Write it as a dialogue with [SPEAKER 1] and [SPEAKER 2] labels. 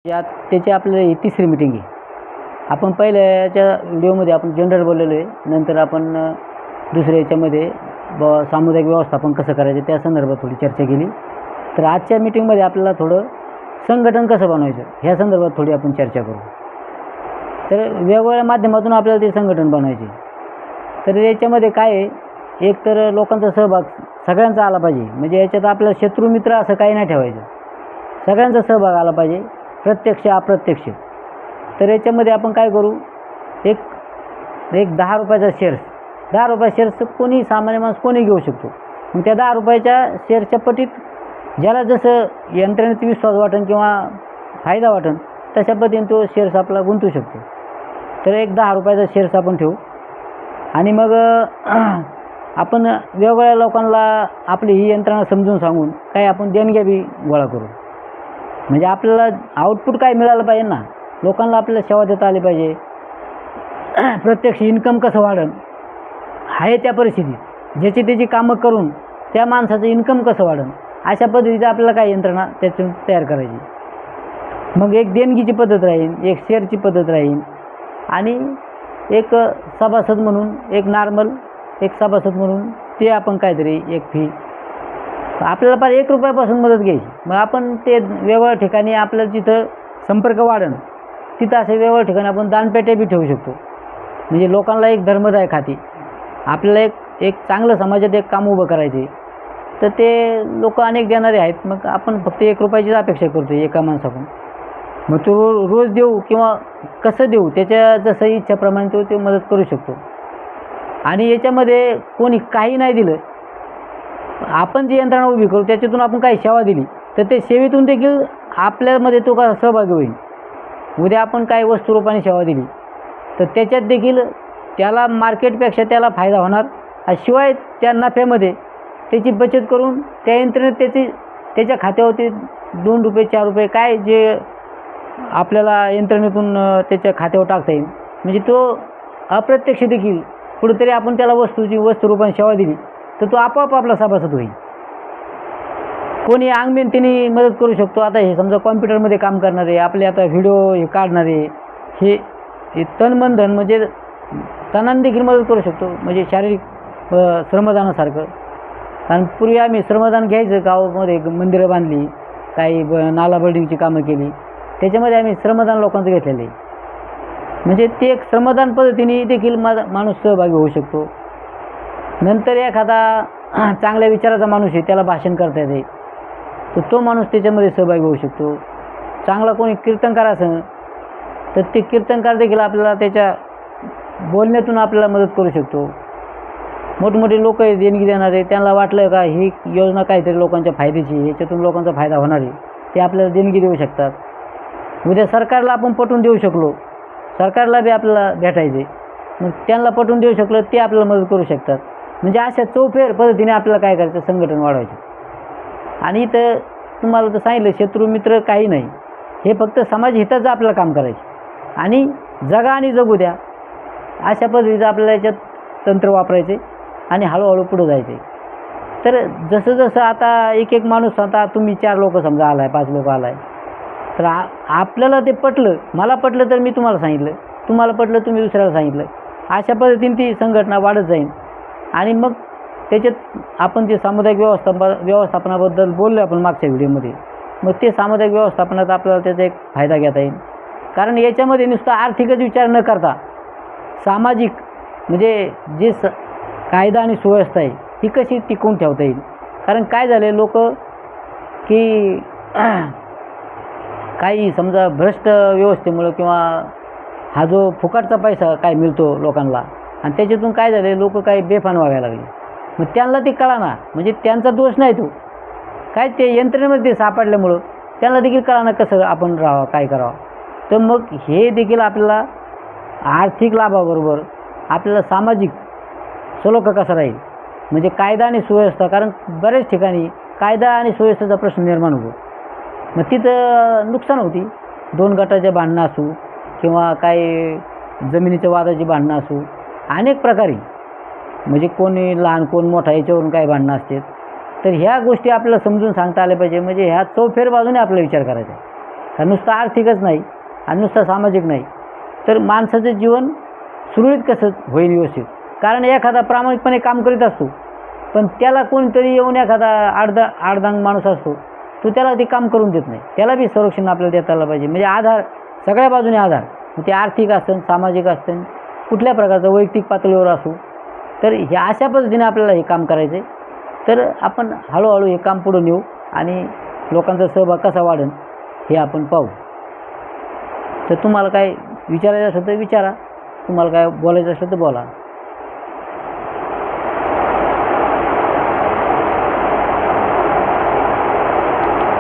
[SPEAKER 1] यात त्याची आपल्याला ही तिसरी मीटिंग आहे. आपण पहिल्याच्या व्हिडिओमध्ये आपण जनरल बोललेलो आहे. नंतर आपण दुसऱ्या याच्यामध्ये सामुदायिक व्यवस्थापन कसं करायचं त्या संदर्भात थोडी चर्चा केली. तर आजच्या मीटिंगमध्ये आपल्याला थोडं संघटन कसं बनवायचं ह्या संदर्भात थोडी आपण चर्चा करू. तर वेगवेगळ्या माध्यमातून आपल्याला ते संघटन बनवायचे. तर याच्यामध्ये काय आहे, एक तर लोकांचा सहभाग सगळ्यांचा आला पाहिजे. म्हणजे याच्यात आपलं शत्रू मित्र असं काही नाही ठेवायचं. सगळ्यांचा सहभाग आला पाहिजे, प्रत्यक्ष अप्रत्यक्ष. तर याच्यामध्ये आपण काय करू, एक 10 रुपयाचा शेअर्स, 10 रुपये शेअर्स कोणी सामान्य माणूस कोणी घेऊ शकतो. मग त्या 10 रुपयाच्या शेअर्सच्या पटीत ज्याला जसं यंत्रणेत विश्वास वाटेल किंवा फायदा वाटेल तशा पद्धतीने तो शेअर्स आपला गुंतवू शकतो. तर एक 10 रुपयाचा शेअर्स आपण ठेवू आणि मग आपण वेगवेगळ्या लोकांना आपली ही यंत्रणा समजून सांगून काही आपण देणग्या बी गोळा करू. म्हणजे आपल्याला आउटपुट काय मिळालं पाहिजे ना, लोकांना आपल्याला सेवा देता आली पाहिजे. प्रत्यक्ष इन्कम कसं वाढेल आहे त्या परिस्थितीत ज्याची त्याची कामं करून त्या माणसाचं इन्कम कसं वाढेल अशा पद्धतीचं आपल्याला काय यंत्रणा त्यातून तयार करायची. मग एक देणगीची पद्धत राहील, एक शेअरची पद्धत राहील आणि एक सभासद म्हणून एक नॉर्मल एक सभासद म्हणून ते आपण काहीतरी एक फी आपल्याला पार 1 रुपयापासून मदत घ्यायची. मग आपण ते वेगवेगळ्या ठिकाणी आपल्याला जिथं संपर्क वाढेल तिथं असे वेगवेगळ्या ठिकाणी आपण दानपेट्या बी ठेवू शकतो. म्हणजे लोकांना एक धर्मदाय खाती आपल्याला एक चांगलं समाजात एक काम उभं करायचे. तर ते लोक अनेक देणारे आहेत. मग आपण फक्त 1 रुपयाचीच अपेक्षा करतो एका माणसाकडून. मग तो रोज देऊ किंवा कसं देऊ त्याच्या जसं इच्छाप्रमाणे तो मदत करू शकतो. आणि याच्यामध्ये कोणी काही नाही दिलं, आपण जी यंत्रणा उभी करू त्याच्यातून आपण काही सेवा दिली तर ते सेवेतून देखील आपल्यामध्ये तो का सहभागी होईल. उद्या आपण काही वस्तुरूपाने सेवा दिली तर त्याच्यात देखील त्याला मार्केटपेक्षा त्याला फायदा होणार. शिवाय त्या नफ्यामध्ये त्याची बचत करून त्या यंत्रणेत त्याच्या खात्यावरती 2 रुपये 4 रुपये काय जे आपल्याला यंत्रणेतून त्याच्या खात्यावर टाकता येईल. म्हणजे तो अप्रत्यक्ष देखील कुठेतरी आपण त्याला वस्तुरूपाने सेवा दिली तर तो आपोआप आपला सभासद होईल. कोणी अंगमेहनतीने मदत करू शकतो. आता हे समजा कॉम्प्युटरमध्ये काम करणारे आपले आता व्हिडिओ हे काढणारे हे तन मन धन म्हणजे तनाने देखील मदत करू शकतो. म्हणजे शारीरिक श्रमदानासारखं. कारण पूर्वी आम्ही श्रमदान घ्यायचं, गावामध्ये मंदिरं बांधली, काही नाला बिल्डिंगची कामं केली, त्याच्यामध्ये आम्ही श्रमदान लोकांचं घेतलेलं आहे. म्हणजे ते एक श्रमदान पद्धतीने देखील माणूस सहभागी होऊ शकतो. नंतर एखादा चांगल्या विचाराचा माणूस आहे त्याला भाषण करता येते तर तो माणूस त्याच्यामध्ये सहभागी होऊ शकतो. चांगला कोणी कीर्तनकार असेल तर ते कीर्तनकार देखील आपल्याला त्याच्या बोलण्यातून आपल्याला मदत करू शकतो. मोठमोठे लोक देणगी देणारे त्यांना वाटलं का ही योजना काहीतरी लोकांच्या फायद्याची याच्यातून लोकांचा फायदा होणार आहे ते आपल्याला देणगी देऊ शकतात. उद्या सरकारला आपण पटवून देऊ शकलो, सरकारला बी आपल्याला भेटायचे, मग त्यांना पटवून देऊ शकलो ते आपल्याला मदत करू शकतात. म्हणजे अशा चौफेर पद्धतीने आपल्याला काय करायचं, संघटन वाढवायचं. आणि इथं तुम्हाला तर सांगितलं शत्रू मित्र काही नाही, हे फक्त समाज हिताचं आपल्याला काम करायचे आणि जगा आणि जगू द्या अशा पद्धतीचं आपल्याला याच्यात तंत्र वापरायचे आणि हळूहळू पुढं जायचे. तर जसं जसं आता एक माणूस, आता तुम्ही 4 लोक समजा आलाय, 5 लोक आलाय, तर आपल्याला ते पटलं, मला पटलं तर मी तुम्हाला सांगितलं, तुम्हाला पटलं तुम्ही दुसऱ्याला सांगितलं, अशा पद्धतीने ती संघटना वाढत जाईल. आणि मग त्याच्यात आपण जे सामुदायिक व्यवस्थापनाबद्दल बोललो आपण मागच्या व्हिडिओमध्ये, मग ते सामुदायिक व्यवस्थापनात आपल्याला त्याचा एक फायदा घेता येईल. कारण याच्यामध्ये नुसतं आर्थिकच विचार न करता सामाजिक म्हणजे जे कायदा आणि सुव्यवस्था आहे ही कशी टिकवून ठेवता येईल. कारण काय झाले लोक की काही समजा भ्रष्ट व्यवस्थेमुळं किंवा हा जो फुकटचा पैसा काय मिळतो लोकांना आणि त्याच्यातून काय झाले लोक काही बेफान व्हायला लागले. मग त्यांना ते कळाना, म्हणजे त्यांचा दोष नाही तो, काय ते यंत्रणेमध्ये सापडल्यामुळं त्यांना देखील कळाना कसं आपण राहावं काय करावं. तर मग हे देखील आपल्याला आर्थिक लाभाबरोबर आपल्याला सामाजिक सलोखा कसा राहील, म्हणजे कायदा आणि सुव्यवस्था. कारण बऱ्याच ठिकाणी कायदा आणि सुव्यवस्थेचा प्रश्न निर्माण होतो. मग तिथं नुकसान होती, 2 गटाचे भांडणं असू किंवा काही जमिनीच्या वादाची भांडणं असू, अनेक प्रकारे म्हणजे कोणी लहान कोण मोठा याच्यावरून काही भांडणं असतात. तर ह्या गोष्टी आपल्याला समजून सांगता आल्या पाहिजे. म्हणजे ह्या चौफेर बाजूने आपला विचार करायचा. का नुसतं आर्थिकच नाही आणि नुसतं सामाजिक नाही, तर माणसाचं जीवन सुरळीत कसं होईल व्यवस्थित. कारण एखादा प्रामाणिकपणे काम करीत असतो, पण त्याला कोणीतरी येऊन एखादा आडदांग माणूस असतो, तो त्याला ते काम करून देत नाही. त्याला बी संरक्षण आपल्याला देता आलं पाहिजे. म्हणजे आधार सगळ्या बाजूने आधार, ते आर्थिक असेल, सामाजिक असेल, कुठल्या प्रकारचं वैयक्तिक पातळीवर असो. तर ह्या अशा पद्धतीने आपल्याला हे काम करायचं आहे. तर आपण हळूहळू हे काम पुढं नेऊ आणि लोकांचा सहभाग कसा वाढेल हे आपण पाहू. तर तुम्हाला काय विचारायचं असेल तर विचारा, तुम्हाला काय बोलायचं असेल तर बोला.